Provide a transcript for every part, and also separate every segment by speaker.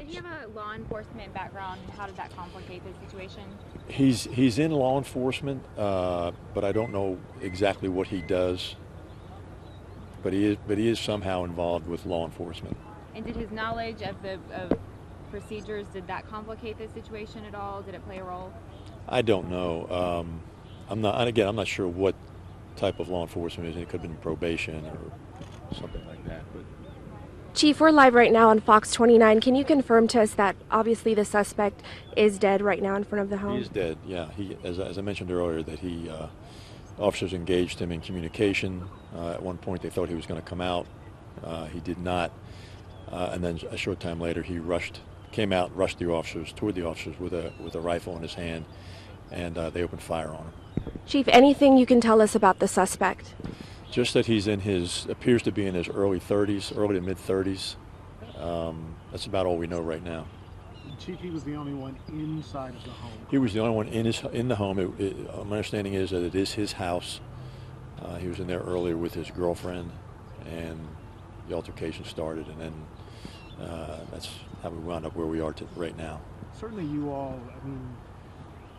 Speaker 1: Did he have a law enforcement background? How did that complicate the situation?
Speaker 2: He's in law enforcement, but I don't know exactly what he does. But he is somehow involved with law enforcement.
Speaker 1: And did his knowledge of procedures, did that complicate the situation at all? Did it play a role?
Speaker 2: I don't know. I'm not sure what type of law enforcement it is. It could have been probation or something like that. But
Speaker 3: Chief, we're live right now on Fox 29. Can you confirm to us that obviously the suspect is dead right now in front of the home?
Speaker 2: he is dead. Yeah. As I mentioned earlier, that officers engaged him in communication. At one point, they thought he was going to come out. He did not. And then a short time later, he came out, rushed toward the officers with a rifle in his hand, and they opened fire on him.
Speaker 3: Chief, anything you can tell us about the suspect?
Speaker 2: Just that he's appears to be in his early to mid 30s. That's about all we know right now.
Speaker 4: Chief, he was the only one inside of the home.
Speaker 2: He was the only one in the home. My understanding is that it is his house. He was in there earlier with his girlfriend, and the altercation started, and then that's how we wound up where we are right now.
Speaker 4: Certainly you all,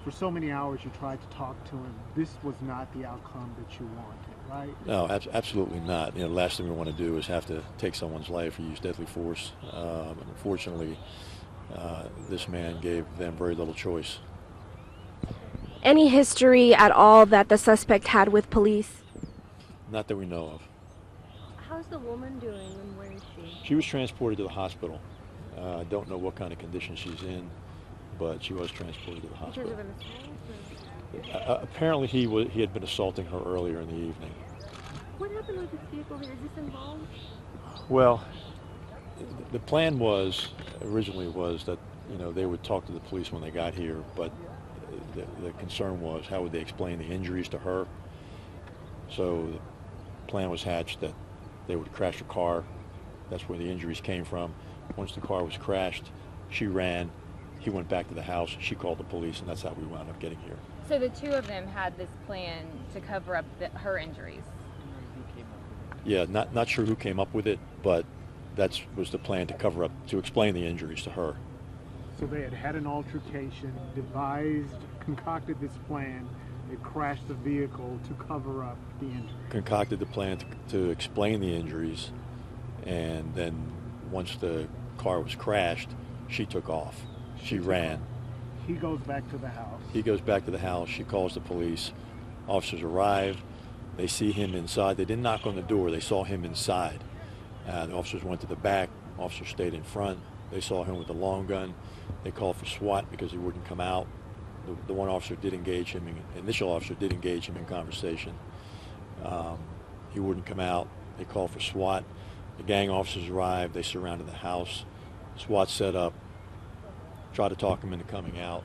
Speaker 4: for so many hours you tried to talk to him. This was not the outcome that you wanted, right?
Speaker 2: No, absolutely not. The last thing we want to do is have to take someone's life or use deadly force. Unfortunately, this man gave them very little choice.
Speaker 3: Any history at all that the suspect had with police?
Speaker 2: Not that we know of.
Speaker 5: How's the woman doing and where is she?
Speaker 2: She was transported to the hospital. I don't know what kind of condition she's in, but she was transported to the hospital.
Speaker 5: Because of an assault?
Speaker 2: Apparently he had been assaulting her earlier in the evening.
Speaker 5: What happened with this vehicle here? Is this involved?
Speaker 2: Well, the plan originally was that they would talk to the police when they got here, but the concern was how would they explain the injuries to her. So the plan was hatched that they would crash a car. That's where the injuries came from. Once the car was crashed, she ran. He went back to the house. She called the police, and that's how we wound up getting here.
Speaker 1: So the two of them had this plan to cover up her injuries.
Speaker 2: Yeah, not sure who came up with it, but that was the plan, to explain the injuries to her.
Speaker 4: So they had an altercation, concocted this plan. They crashed the vehicle to cover up the injury.
Speaker 2: Concocted the plan to explain the injuries, and then once the car was crashed, she took off. She ran.
Speaker 4: He goes back to the house.
Speaker 2: He goes back to the house. She calls the police. Officers arrive. They see him inside. They didn't knock on the door. They saw him inside. The officers went to the back. Officers stayed in front. They saw him with the long gun. They called for SWAT because he wouldn't come out. The one officer did engage him. Initial officer did engage him in conversation. He wouldn't come out. They called for SWAT. The gang officers arrived. They surrounded the house. SWAT set up, tried to talk him into coming out.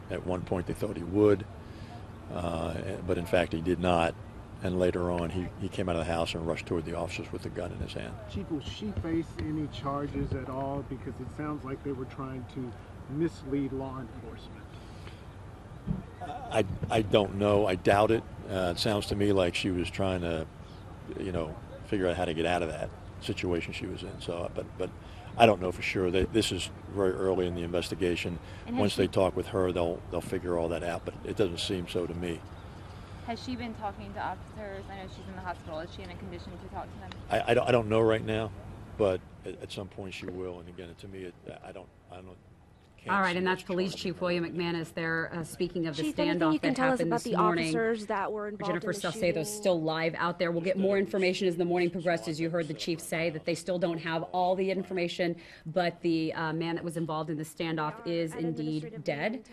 Speaker 2: At one point they thought he would, but in fact he did not. And later on he came out of the house and rushed toward the officers with the gun in his hand.
Speaker 4: Chief, will she face any charges at all? Because it sounds like they were trying to mislead law enforcement.
Speaker 2: I don't know. I doubt it. It sounds to me like she was trying to, figure out how to get out of that situation she was in. So, but I don't know for sure. This is very early in the investigation. Once they talk with her, they'll figure all that out. But it doesn't seem so to me.
Speaker 1: Has she been talking to officers? I know she's in the hospital. Is she in a condition to talk to them?
Speaker 2: I don't know right now, but at some point she will. And again, to me, I don't.
Speaker 6: All right, and that's Police Chief William McManus there speaking of the
Speaker 3: Chief,
Speaker 6: standoff that happened this morning.
Speaker 3: Officers that were involved
Speaker 6: Jennifer
Speaker 3: in the
Speaker 6: Salcedo's
Speaker 3: shooting?
Speaker 6: still live out there. We'll get more information as the morning progresses. You heard the chief say that they still don't have all the information, but the man that was involved in the standoff is indeed dead.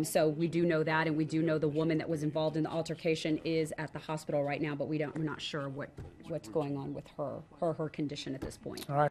Speaker 6: So we do know that, and we do know the woman that was involved in the altercation is at the hospital right now, but we're not sure what's going on with her condition at this point.
Speaker 4: All right.